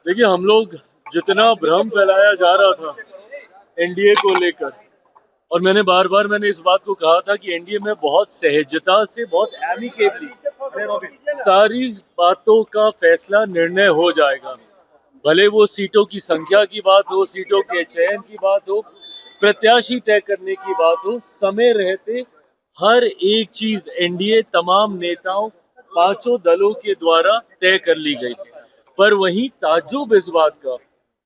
देखिए, हम लोग जितना भ्रम फैलाया जा रहा था एनडीए को लेकर, और मैंने इस बात को कहा था कि एनडीए में बहुत सहजता से, बहुत एमिकेबली सारी बातों का फैसला, निर्णय हो जाएगा। भले वो सीटों की संख्या की बात हो, सीटों के चयन की बात हो, प्रत्याशी तय करने की बात हो, समय रहते हर एक चीज एनडीए तमाम नेताओं, पांचों दलों के द्वारा तय कर ली गई। पर वहीं ताज्जुब इस बात का,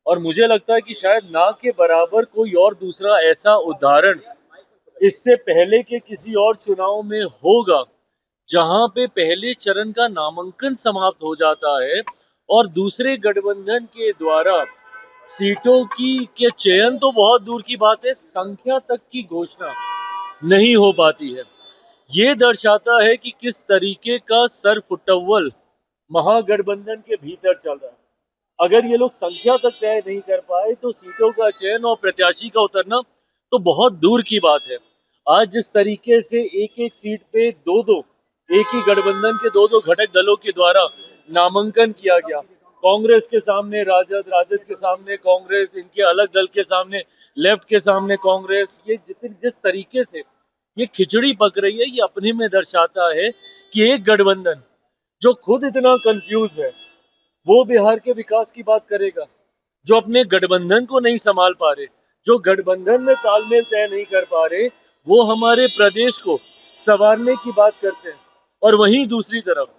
और मुझे लगता है कि शायद ना के बराबर कोई और दूसरा ऐसा उदाहरण इससे पहले के किसी और चुनाव में होगा, जहां पे पहले चरण का नामांकन समाप्त हो जाता है और दूसरे गठबंधन के द्वारा सीटों की के चयन तो बहुत दूर की बात है, संख्या तक की घोषणा नहीं हो पाती है। ये दर्शाता है कि किस तरीके का सरफुटव्वल महागठबंधन के भीतर चल रहा है। अगर ये लोग संख्या तक तय नहीं कर पाए तो सीटों का चयन और प्रत्याशी का उतरना तो बहुत दूर की बात है। आज जिस तरीके से एक एक सीट पे दो दो, एक ही गठबंधन के दो दो घटक दलों के द्वारा नामांकन किया गया, कांग्रेस के सामने राजद, राजद के सामने कांग्रेस, इनके अलग दल के सामने लेफ्ट के सामने कांग्रेस, ये जिस तरीके से ये खिचड़ी पक रही है, ये अपने में दर्शाता है कि एक गठबंधन जो खुद इतना कंफ्यूज है, वो बिहार के विकास की बात करेगा? जो अपने गठबंधन को नहीं संभाल पा रहे, जो गठबंधन में तालमेल तय नहीं कर पा रहे, वो हमारे प्रदेश को संवारने की बात करते हैं। और वहीं दूसरी तरफ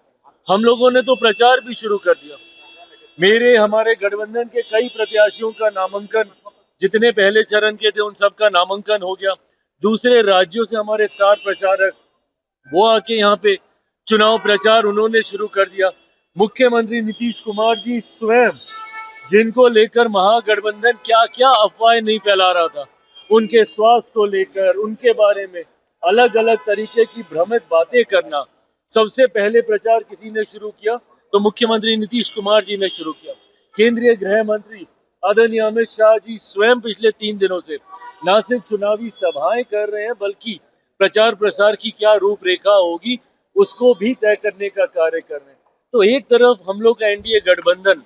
हम लोगों ने तो प्रचार भी शुरू कर दिया। हमारे गठबंधन के कई प्रत्याशियों का नामांकन, जितने पहले चरण के थे उन सबका नामांकन हो गया। दूसरे राज्यों से हमारे स्टार प्रचारक वो आके यहाँ पे चुनाव प्रचार उन्होंने शुरू कर दिया। मुख्यमंत्री नीतीश कुमार जी स्वयं, जिनको लेकर महागठबंधन क्या क्या अफवाहें नहीं फैला रहा था, उनके स्वास्थ्य को लेकर, उनके बारे में अलग अलग तरीके की भ्रमित बातें करना, सबसे पहले प्रचार किसी ने शुरू किया तो मुख्यमंत्री नीतीश कुमार जी ने शुरू किया। केंद्रीय गृह मंत्री आदरणीय अमित शाह जी स्वयं पिछले 3 दिनों से न सिर्फ चुनावी सभाएं कर रहे हैं, बल्कि प्रचार प्रसार की क्या रूपरेखा होगी उसको भी तय करने का कार्य कर रहे हैं। तो एक तरफ हम लोग का एनडीए गठबंधन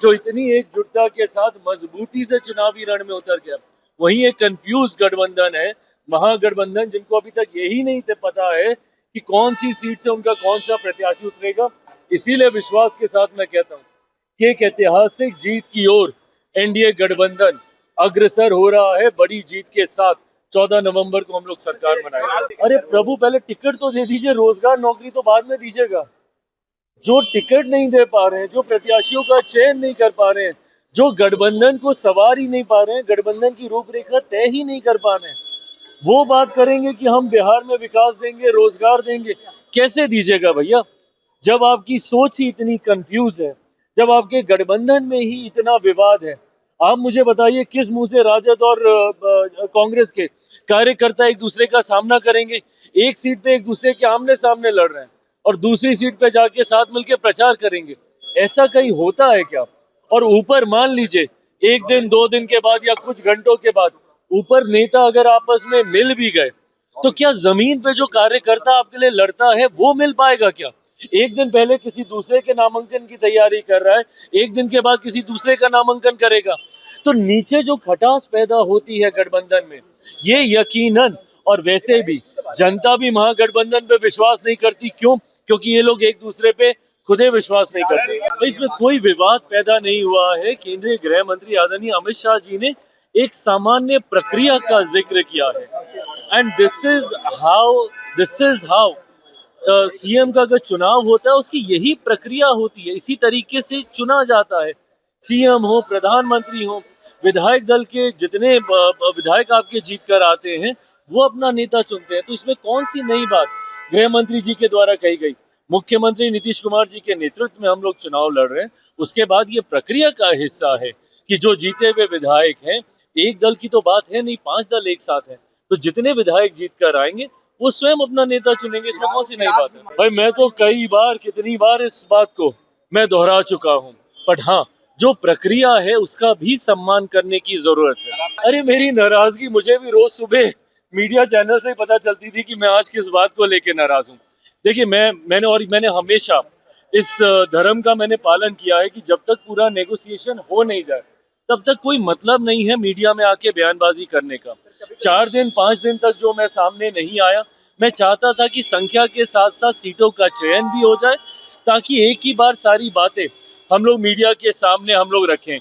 जो इतनी एकजुटता के साथ मजबूती से चुनावी रण में उतर गया, वहीं एक कंफ्यूज गठबंधन है, महागठबंधन, जिनको अभी तक यही नहीं पता है कि कौन सी सीट से उनका कौन सा प्रत्याशी उतरेगा। इसीलिए विश्वास के साथ मैं कहता हूँ कि एक ऐतिहासिक जीत की ओर एनडीए गठबंधन अग्रसर हो रहा है, बड़ी जीत के साथ। 14 नवंबर को हम लोग सरकार बनाएंगे। अरे प्रभु, पहले टिकट तो दे दीजिए, रोजगार नौकरी तो बाद में दीजिएगा। जो टिकट नहीं दे पा रहे हैं, जो प्रत्याशियों का चयन नहीं कर पा रहे हैं, जो गठबंधन को सवार ही नहीं पा रहे हैं, गठबंधन की रूपरेखा तय ही नहीं कर पा रहे हैं, वो बात करेंगे कि हम बिहार में विकास देंगे, रोजगार देंगे। कैसे दीजिएगा भैया, जब आपकी सोच ही इतनी कंफ्यूज है, जब आपके गठबंधन में ही इतना विवाद है। आप मुझे बताइए किस मुंह से राजद और कांग्रेस के कार्यकर्ता एक दूसरे का सामना करेंगे? एक सीट पे एक दूसरे के आमने सामने लड़ रहे हैं और दूसरी सीट पे जाके साथ मिलकर प्रचार करेंगे। ऐसा कहीं होता है क्या? और ऊपर मान लीजिए एक दिन, 2 दिन के बाद या कुछ घंटों के बाद ऊपर नेता अगर आपस में मिल भी गए, तो क्या जमीन पे जो कार्यकर्ता आपके लिए लड़ता है वो मिल पाएगा क्या? एक दिन पहले किसी दूसरे के नामांकन की तैयारी कर रहा है, एक दिन के बाद किसी दूसरे का नामांकन करेगा। तो नीचे जो खटास पैदा होती है गठबंधन में, ये यकीनन, और वैसे भी जनता भी महागठबंधन पे विश्वास नहीं करती। क्यों? क्योंकि ये लोग एक दूसरे पे खुदे विश्वास नहीं करते। तो इसमें कोई विवाद पैदा नहीं हुआ है। केंद्रीय गृह मंत्री आदरणीय अमित शाह जी ने एक सामान्य प्रक्रिया का जिक्र किया है, and this is how CM का अगर चुनाव होता है उसकी यही प्रक्रिया होती है, इसी तरीके से चुना जाता है। सीएम हो, प्रधानमंत्री हो, विधायक दल के जितने विधायक आपके जीत कर आते हैं वो अपना नेता चुनते हैं। तो इसमें कौन सी नई बात गृह मंत्री जी के द्वारा कही गई? मुख्यमंत्री नीतीश कुमार जी के नेतृत्व में हम लोग चुनाव लड़ रहे हैं। उसके बाद ये प्रक्रिया का हिस्सा है कि जो जीते हुए विधायक हैं, एक दल की तो बात है नहीं, 5 दल एक साथ हैं, तो जितने विधायक जीत कर आएंगे वो स्वयं अपना नेता चुनेंगे। इसमें कौन सी नई बात है? भाई मैं तो कई बार, कितनी बार इस बात को मैं दोहरा चुका हूँ। बट हाँ, जो प्रक्रिया है उसका भी सम्मान करने की जरूरत है। अरे मेरी नाराजगी मुझे भी रोज सुबह मीडिया चैनल से ही पता चलती थी कि मैं आज किस बात को लेकर नाराज हूँ। देखिए, मैंने हमेशा इस धर्म का मैंने पालन किया है कि जब तक पूरा नेगोशिएशन हो नहीं जाए तब तक कोई मतलब नहीं है मीडिया में आके बयानबाजी करने का। 4 दिन 5 दिन तक जो मैं सामने नहीं आया, मैं चाहता था कि संख्या के साथ साथ सीटों का चयन भी हो जाए, ताकि एक ही बार सारी बातें हम लोग मीडिया के सामने हम लोग रखें।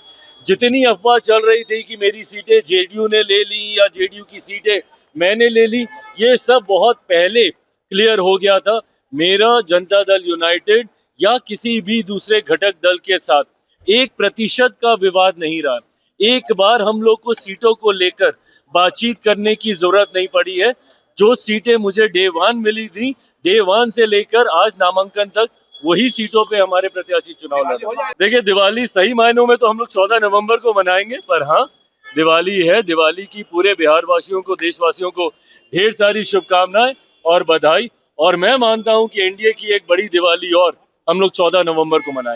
जितनी अफवाह चल रही थी कि मेरी सीटें जेडीयू ने ले ली या जेडीयू की सीटें मैंने ले ली, ये सब बहुत पहले क्लियर हो गया था। मेरा जनता दल यूनाइटेड या किसी भी दूसरे घटक दल के साथ 1% का विवाद नहीं रहा। एक बार हम लोग को सीटों को लेकर बातचीत करने की जरूरत नहीं पड़ी है। जो सीटें मुझे डे 1 मिली थी, डे 1 से लेकर आज नामांकन तक वही सीटों पे हमारे प्रत्याशी चुनाव लड़ रहे हैं। देखिए, दिवाली सही मायनों में तो हम लोग 14 नवंबर को मनाएंगे, पर हाँ, दिवाली है। दिवाली की पूरे बिहार वासियों को, देशवासियों को ढेर सारी शुभकामनाएं और बधाई। और मैं मानता हूं कि एनडीए की एक बड़ी दिवाली और हम लोग 14 नवंबर को मनाएंगे।